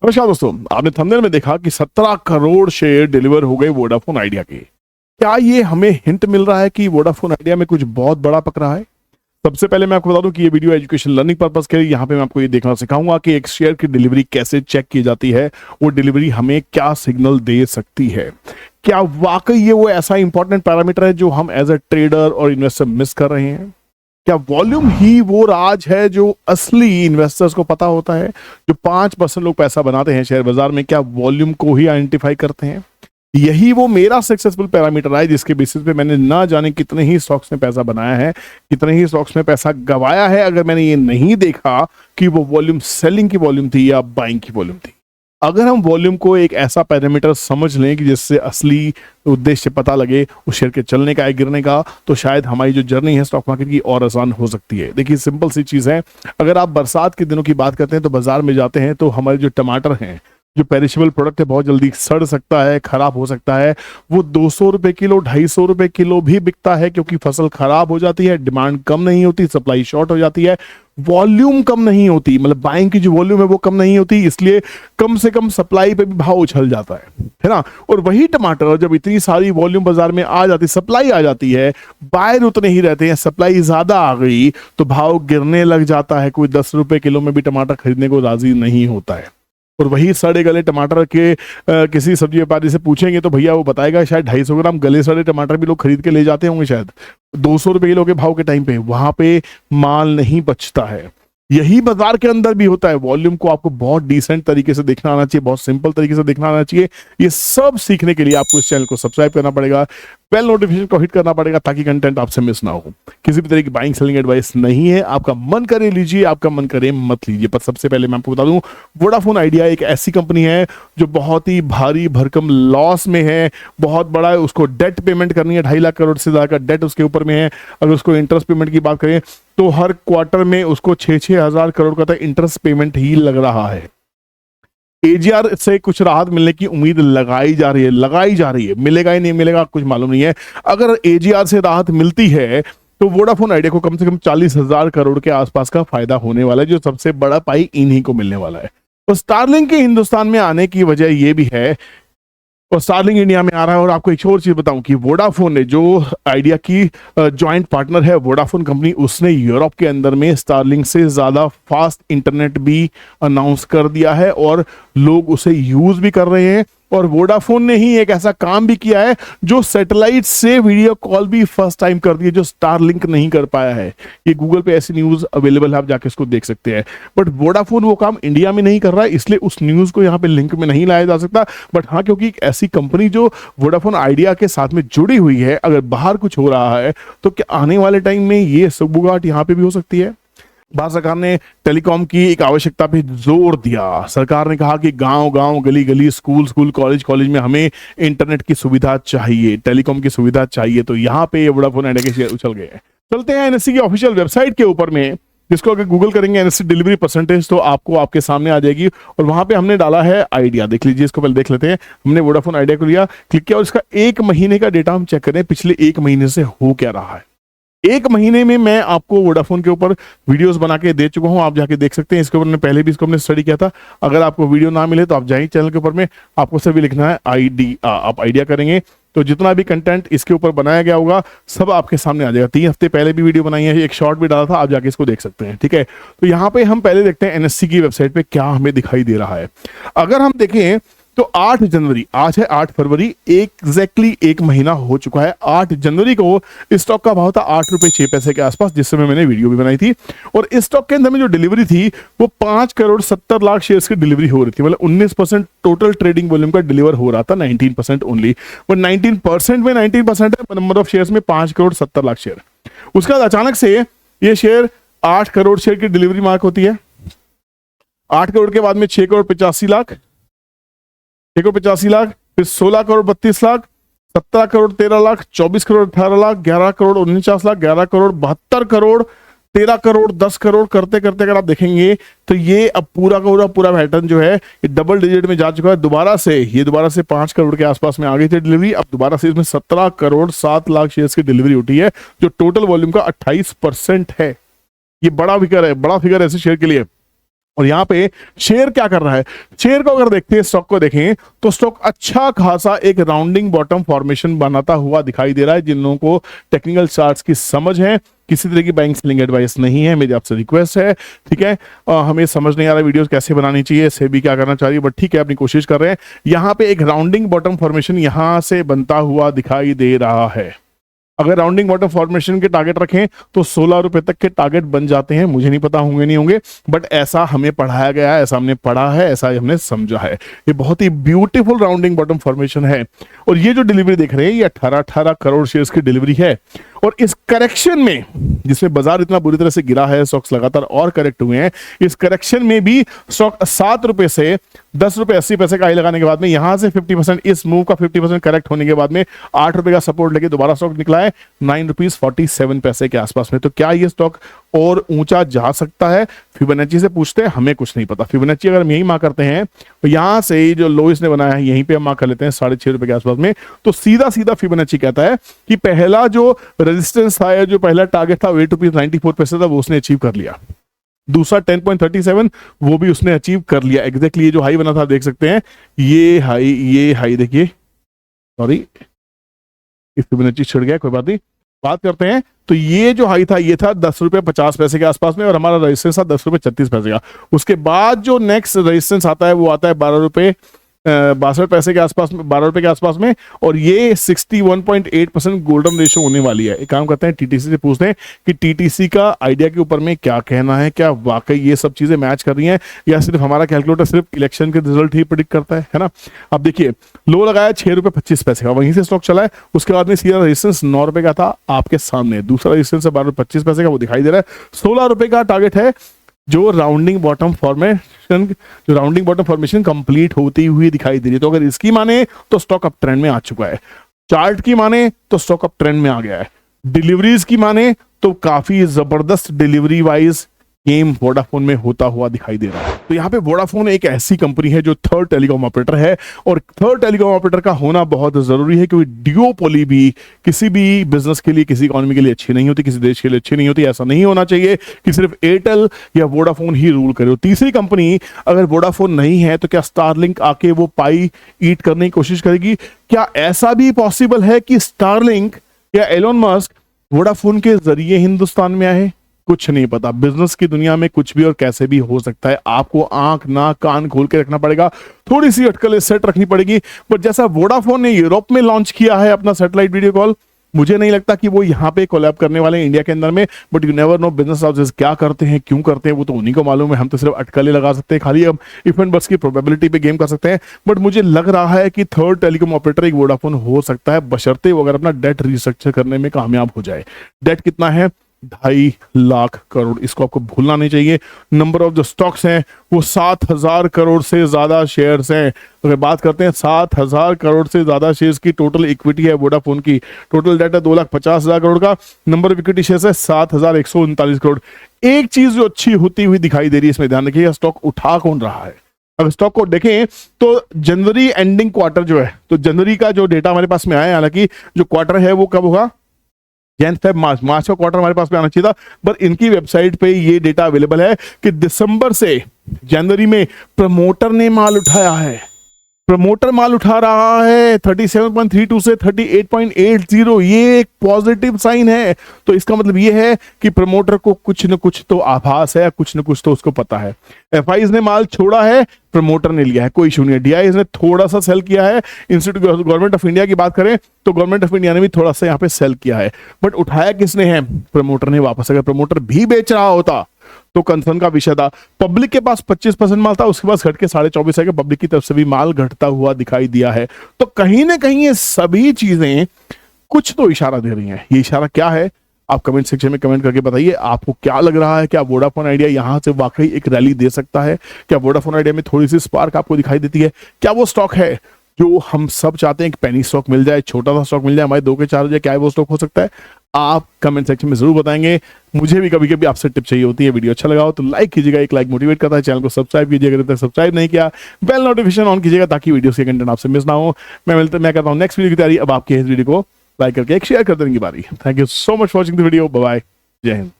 नमस्कार दोस्तों, आपने थंबनेल में देखा कि 17 करोड़ शेयर डिलीवर हो गए वोडाफोन आइडिया के। क्या ये हमें हिंट मिल रहा है कि वोडाफोन आइडिया में कुछ बहुत बड़ा पक रहा है? सबसे पहले मैं आपको बता दूं कि ये वीडियो एजुकेशन लर्निंग पर्पस के लिए, यहाँ पे मैं आपको ये देखना सिखाऊंगा कि एक शेयर की डिलीवरी कैसे चेक की जाती है, वो डिलीवरी हमें क्या सिग्नल दे सकती है। क्या वाकई ये वो ऐसा इंपॉर्टेंट पैरामीटर है जो हम एज अ ट्रेडर और इन्वेस्टर मिस कर रहे हैं? क्या वॉल्यूम ही वो राज है जो असली इन्वेस्टर्स को पता होता है? जो 5% लोग पैसा बनाते हैं शेयर बाजार में, क्या वॉल्यूम को ही आइडेंटिफाई करते हैं? यही वो मेरा सक्सेसफुल पैरामीटर है जिसके बेसिस पे मैंने ना जाने कितने ही स्टॉक्स में पैसा बनाया है, कितने ही स्टॉक्स में पैसा गवाया है, अगर मैंने ये नहीं देखा कि वो वॉल्यूम सेलिंग की वॉल्यूम थी या बाइंग की वॉल्यूम थी। अगर हम वॉल्यूम को एक ऐसा पैरामीटर समझ लें कि जिससे असली उद्देश्य पता लगे उस शेयर के चलने का या गिरने का, तो शायद हमारी जो जर्नी है स्टॉक मार्केट की और आसान हो सकती है। देखिए, सिंपल सी चीज है, अगर आप बरसात के दिनों की बात करते हैं तो बाजार में जाते हैं तो हमारे जो टमाटर हैं, जो पेरिशेबल प्रोडक्ट है, बहुत जल्दी सड़ सकता है, खराब हो सकता है। वो 200 रुपए किलो, 250 रुपए किलो भी बिकता है क्योंकि फसल खराब हो जाती है, डिमांड कम नहीं होती, सप्लाई शॉर्ट हो जाती है, वॉल्यूम कम नहीं होती, मतलब बाइंग की जो वॉल्यूम है वो कम नहीं होती, इसलिए कम से कम सप्लाई पे भी भाव उछल जाता है ना। और वही टमाटर जब इतनी सारी वॉल्यूम बाजार में आ जाती, सप्लाई आ जाती है, बायर उतने ही रहते हैं, सप्लाई ज्यादा आ गई तो भाव गिरने लग जाता है। कोई 10 रुपए किलो में भी टमाटर खरीदने को राजी नहीं होता है। और वही सड़े गले टमाटर के किसी सब्जी व्यापारी से पूछेंगे तो भैया वो बताएगा शायद 250 ग्राम गले सड़े टमाटर भी लोग खरीद के ले जाते होंगे, शायद 200 रुपए किलो के भाव के टाइम पे वहां पे माल नहीं बचता है। यही बाजार के अंदर भी होता है। वॉल्यूम को आपको बहुत डिसेंट तरीके से देखना आना चाहिए, बहुत सिंपल तरीके से देखना आना चाहिए। ये सब सीखने के लिए आपको इस चैनल को सब्सक्राइब करना पड़ेगा, बेल नोटिफिकेशन को हिट करना पड़ेगा ताकि कंटेंट आपसे मिस ना हो। किसी भी तरह की बाइंग सेलिंग एडवाइस नहीं है, आपका मन करे लीजिए, आपका मन करे मत लीजिए। पर सबसे पहले मैं आपको बता दूं, वोडाफोन आइडिया एक ऐसी कंपनी है जो बहुत ही भारी भरकम लॉस में है, बहुत बड़ा है, उसको डेट पेमेंट करनी है, 2.5 लाख करोड़ से ज्यादा का डेट उसके ऊपर में है। अगर उसको इंटरेस्ट पेमेंट की बात करें तो हर क्वार्टर में उसको 6-6 हजार करोड़ का इंटरेस्ट पेमेंट ही लग रहा है। एजीआर से कुछ राहत मिलने की उम्मीद लगाई जा रही है, मिलेगा ही नहीं मिलेगा कुछ मालूम नहीं है। अगर एजीआर से राहत मिलती है तो वोडाफोन आइडिया को कम से कम 40,000 करोड़ के आसपास का फायदा होने वाला है, जो सबसे बड़ा पाई इन्हीं को मिलने वाला है। तो स्टारलिंक के हिंदुस्तान में आने की वजह यह भी है, और स्टारलिंक इंडिया में आ रहा है। और आपको एक और चीज बताऊं कि वोडाफोन ने, जो आइडिया की जॉइंट पार्टनर है वोडाफोन कंपनी, उसने यूरोप के अंदर में स्टारलिंक से ज्यादा फास्ट इंटरनेट भी अनाउंस कर दिया है और लोग उसे यूज भी कर रहे हैं। और वोडाफोन ने ही एक ऐसा काम भी किया है जो सैटेलाइट से वीडियो कॉल भी फर्स्ट टाइम कर दी है, जो स्टारलिंक नहीं कर पाया है। ये गूगल पे ऐसी न्यूज अवेलेबल है, आप जाके इसको देख सकते हैं। बट वोडाफोन वो काम इंडिया में नहीं कर रहा है, इसलिए उस न्यूज को यहाँ पे लिंक में नहीं लाया जा सकता। बट हाँ, क्योंकि एक ऐसी कंपनी जो वोडाफोन आइडिया के साथ में जुड़ी हुई है, अगर बाहर कुछ हो रहा है तो क्या आने वाले टाइम में ये सुगबुगाहट यहाँ पे भी हो सकती है? भारत सरकार ने टेलीकॉम की एक आवश्यकता पे जोर दिया। सरकार ने कहा कि गांव गांव, गली गली, स्कूल स्कूल, कॉलेज कॉलेज में हमें इंटरनेट की सुविधा चाहिए, टेलीकॉम की सुविधा चाहिए। तो यहाँ पे ये वोडाफोन आइडिया के शेयर उछल गए हैं। चलते हैं एनएससी की ऑफिशियल वेबसाइट के ऊपर में, जिसको अगर गूगल करेंगे एनएससी डिलीवरी परसेंटेज तो आपको आपके सामने आ जाएगी। और वहां पे हमने डाला है आइडिया, देख लीजिए, इसको पहले देख लेते हैं। हमने वोडाफोन आइडिया को लिया, क्लिक किया और इसका 1 महीने का डेटा हम चेक करें, पिछले 1 महीने से हो क्या रहा है। 1 महीने में मैं आपको वोडाफोन के ऊपर वीडियोस बना के दे चुका हूं, आप जाके देख सकते हैं। इसके ऊपर पहले भी इसको हमने स्टडी किया था। अगर आपको वीडियो ना मिले तो आप जाइए चैनल के ऊपर में, आपको सभी लिखना है आइडिया। आप आइडिया करेंगे तो जितना भी कंटेंट इसके ऊपर बनाया गया होगा सब आपके सामने आ जाएगा। 3 हफ्ते पहले भी वीडियो बनाई है, एक शॉर्ट भी डाला था, आप जाके इसको देख सकते हैं। ठीक है, तो यहाँ पे हम पहले देखते हैं एनएससी की वेबसाइट पे क्या हमें दिखाई दे रहा है। अगर हम देखें तो 8 जनवरी, आज है 8 फरवरी, एग्जैक्टली 1 महीना हो चुका है। 8 जनवरी को इस स्टॉक का भाव था 8 रुपए 6 पैसे के आसपास, जिस समय मैंने वीडियो भी बनाई थी। और इस स्टॉक के अंदर में जो डिलीवरी थी वो 5 करोड़ 70 लाख शेयर्स की डिलीवरी हो रही थी, मतलब 19% टोटल ट्रेडिंग वॉल्यूम का डिलीवर हो रहा था, 19% ओनली। बट 19% में 19% है, नंबर ऑफ शेयर्स में 5 करोड़ 70 लाख शेयर। उसके बाद अचानक से ये शेयर 8 करोड़ शेयर की डिलीवरी मार्क होती है। 8 करोड़ के बाद में 6 करोड़ 85 लाख, 6 करोड़ 85 लाख, फिर 16 करोड़ 32 लाख, 17 करोड़ 13 लाख, 24 करोड़ 18 लाख, 11 करोड़ 49 लाख, 11 करोड़ 72 करोड़, 13 करोड़, 10 करोड़ करते करते अगर आप देखेंगे तो ये अब पूरा का पूरा पैटर्न जो है ये डबल डिजिट में जा चुका है। दोबारा से 5 करोड़ के आसपास में आ गई थी डिलीवरी। अब दोबारा से इसमें 17 करोड़ 7 लाख शेयर्स की डिलीवरी उठी है, जो टोटल वॉल्यूम का 28% है। ये बड़ा फिगर है, ऐसे शेयर के लिए। और यहाँ पे शेयर क्या कर रहा है, शेयर को अगर देखते हैं, स्टॉक को देखें तो स्टॉक अच्छा खासा एक राउंडिंग बॉटम फॉर्मेशन बनाता हुआ दिखाई दे रहा है। जिन लोगों को टेक्निकल चार्ट्स की समझ है, किसी तरह की बाइंग सेलिंग एडवाइस नहीं है, मेरी आपसे रिक्वेस्ट है, ठीक है। हमें समझ नहीं आ रहा वीडियोस कैसे बनानी चाहिए, सेबी क्या करना चाहिए, बट ठीक है अपनी कोशिश कर रहे हैं। यहाँ पे एक राउंडिंग बॉटम फॉर्मेशन यहां से बनता हुआ दिखाई दे रहा है। अगर राउंडिंग बॉटम फॉर्मेशन के टारगेट रखें तो 16 रुपए तक के टारगेट बन जाते हैं। मुझे नहीं पता होंगे नहीं होंगे, बट ऐसा हमें पढ़ाया गया है, ऐसा हमने पढ़ा है, ऐसा हमने समझा है। ये बहुत ही ब्यूटीफुल राउंडिंग बॉटम फॉर्मेशन है। और ये जो डिलीवरी देख रहे हैं ये 18 करोड़ शेयर्स की डिलीवरी है। और इस करेक्शन में, जिसमें बाजार इतना बुरी तरह से गिरा है, स्टॉक्स लगातार और करेक्ट हुए हैं, इस करेक्शन में भी स्टॉक 7 रुपए से 10 रुपए 80 पैसे का हाई लगाने के बाद में यहां से 50%, इस मूव का 50% करेक्ट होने के बाद में 8 रुपए का सपोर्ट लेके दोबारा स्टॉक निकला है 9.47 रुपए के आसपास में। तो क्या ये स्टॉक और ऊंचा जा सकता है? फिबोनाची से पूछते हैं, हमें कुछ नहीं पता। फिबोनाची अगर हम यही मार्क करते हैं तो यहां से जो लो इसने बनाया है यहीं पे हम मार्क कर लेते हैं 6.5 रुपए के आसपास में। तो सीधा सीधा फिबोनाची कहता है कि पहला जो रेजिस्टेंस था, जो पहला टारगेट था 8 रुपीज 94 पैसे था, वो उसने अचीव कर लिया। दूसरा 10.37 वो भी उसने अचीव कर लिया। एग्जैक्टली ये जो हाई बना था देख सकते हैं, ये हाई देखिए, सॉरी इस फिबोनाची छिड़ गया, कोई बात नहीं, बात करते हैं। तो ये जो हाई था ये था 10 रुपए 50 पैसे के आसपास में, और हमारा रेजिस्टेंस था 10 रुपए 36 पैसे का। उसके बाद जो नेक्स्ट रेजिस्टेंस आता है वो आता है 12 रुपए 62 पैसे के आसपास में, 12 रुपए के आसपास में। और ये 61.8% गोल्डन रेशियो होने वाली है। एक काम करते हैं, टीटीसी से पूछते हैं कि टीटीसी का आइडिया के ऊपर में क्या कहना है, क्या वाकई ये सब चीजें मैच कर रही हैं या सिर्फ हमारा कैलकुलेटर सिर्फ इलेक्शन के रिजल्ट ही प्रेडिक्ट करता है ना। अब देखिए, लो लगाया 6 रुपए 25 पैसे का, वहीं से स्टॉक चला है। उसके बाद में सीधा रेजिस्टेंस 9 रुपए का था आपके सामने, दूसरा रेजिस्टेंस है 12 रुपए 25 पैसे का, वो दिखाई दे रहा है। 16 रुपए का टारगेट है जो राउंडिंग बॉटम फॉर्मेशन कंप्लीट होती हुई दिखाई दे रही है। तो अगर इसकी माने तो स्टॉक अप ट्रेंड में आ चुका है, चार्ट की माने तो स्टॉक अप ट्रेंड में आ गया है, डिलीवरीज की माने तो काफी जबरदस्त डिलीवरी वाइज गेम वोडाफोन में होता हुआ दिखाई दे रहा है। तो यहाँ पे वोडाफोन एक ऐसी कंपनी है जो थर्ड टेलीकॉम ऑपरेटर है, और थर्ड टेलीकॉम ऑपरेटर का होना बहुत जरूरी है, क्योंकि डिओपोली भी किसी भी बिजनेस के लिए, किसी इकोनॉमी के लिए अच्छी नहीं होती, किसी देश के लिए अच्छी नहीं होती। ऐसा नहीं होना चाहिए कि सिर्फ एयरटेल या वोडाफोन ही रूल करे। तीसरी कंपनी अगर वोडाफोन नहीं है तो क्या स्टारलिंक आके वो पाई ईट करने की कोशिश करेगी? क्या ऐसा भी पॉसिबल है कि स्टारलिंक या एलोन मस्क वोडाफोन के जरिए हिंदुस्तान में आए? कुछ नहीं पता, बिजनेस की दुनिया में कुछ भी और कैसे भी हो सकता है। आपको आंख नाक कान खोल के रखना पड़ेगा, थोड़ी सी अटकलें सेट रखनी पड़ेगी। बट जैसा वोडाफोन ने यूरोप में लॉन्च किया है अपना सैटेलाइट वीडियो कॉल, मुझे नहीं लगता कि वो यहाँ पे कोलैब करने वाले हैं इंडिया के अंदर में। But you never know, business houses क्या करते हैं, क्यों करते हैं, वो तो उन्हीं को मालूम है। हम तो सिर्फ अटकलें लगा सकते हैं, खाली हम इफ एंड बट्स की प्रोबेबिलिटी पे गेम कर सकते हैं। बट मुझे लग रहा है कि थर्ड टेलीकॉम ऑपरेटर एक वोडाफोन हो सकता है, बशर्ते वो अगर अपना डेट रिस्ट्रक्चर करने में कामयाब हो जाए। डेट कितना है? 2.5 लाख करोड़, इसको आपको भूलना नहीं चाहिए। नंबर ऑफ जो स्टॉक्स हैं वो 7,000 करोड़ से ज्यादा शेयर्स हैं। अगर बात करते हैं 7,000 करोड़ से ज्यादा शेयर्स की टोटल इक्विटी है वोडाफोन की, टोटल डेट है 2,50,000 करोड़ का, नंबर ऑफ इक्विटी शेयर्स है 7,139 करोड़। एक चीज जो अच्छी होती हुई दिखाई दे रही है, इसमें ध्यान रखिएगा, स्टॉक उठा कौन रहा है। अगर स्टॉक को देखें तो जनवरी एंडिंग क्वार्टर जो है, तो जनवरी का जो डेटा हमारे पास में आया है, हालांकि जो क्वार्टर है वो कब होगा, जैन फेब मार्च का क्वार्टर हमारे पास में आना चाहिए था, पर इनकी वेबसाइट पे ये डेटा अवेलेबल है कि दिसंबर से जनवरी में प्रमोटर ने माल उठाया है। प्रमोटर माल उठा रहा है 37.32 से 38.80, ये एक पॉजिटिव साइन है। तो इसका मतलब ये है कि प्रमोटर को कुछ न कुछ तो आभास है, कुछ न कुछ तो उसको पता है। एफआईज ने माल छोड़ा है, प्रमोटर ने लिया है, कोई इशू नहीं है। डीआईज ने थोड़ा सा सेल किया है। इंस्टीट्यूट गवर्नमेंट ऑफ इंडिया की बात करें तो गवर्नमेंट ऑफ इंडिया ने भी थोड़ा सा यहाँ पे सेल किया है, बट उठाया किसने है? प्रमोटर ने वापस। अगर प्रमोटर भी बेच रहा होता तो कंसर्न का विषय था। पब्लिक के पास 25% माल था, उसके पास घट के 24.5 है कि पब्लिक की तरफ से भी माल घटता हुआ दिखाई दिया है। तो कहीं ना कहीं ये सभी चीजें कुछ तो इशारा दे रही हैं। ये इशारा क्या है? आप कमेंट सेक्शन में कमेंट करके बताइए, आपको क्या लग रहा है? क्या वोडाफोन आइडिया यहां से वाकई एक रैली दे सकता है? क्या वोडाफोन आइडिया में थोड़ी सी स्पार्क आपको दिखाई देती है? क्या वो स्टॉक है जो हम सब चाहते हैं कि पेनी स्टॉक मिल जाए, छोटा सा स्टॉक मिल जाए, हमारे 2 के 4 हो जाए? क्या वो स्टॉक हो सकता है? आप कमेंट सेक्शन में जरूर बताएंगे। मुझे भी कभी कभी आपसे टिप चाहिए होती है। वीडियो अच्छा लगा हो तो लाइक कीजिएगा, एक लाइक मोटिवेट करता है। चैनल को सब्सक्राइब कीजिएगा अगर तक सब्सक्राइब नहीं किया, बेल नोटिफिकेशन ऑन कीजिएगा ताकि वीडियो के कंटेंट आपसे मिस ना हो। मैं करता हूँ नेक्स्ट वीडियो की तैयारी। अब आपके इस वीडियो को लाइक करके एक शेयर कर देने की बारी। Thank you so much for watching the video. Bye bye, जय हिंद।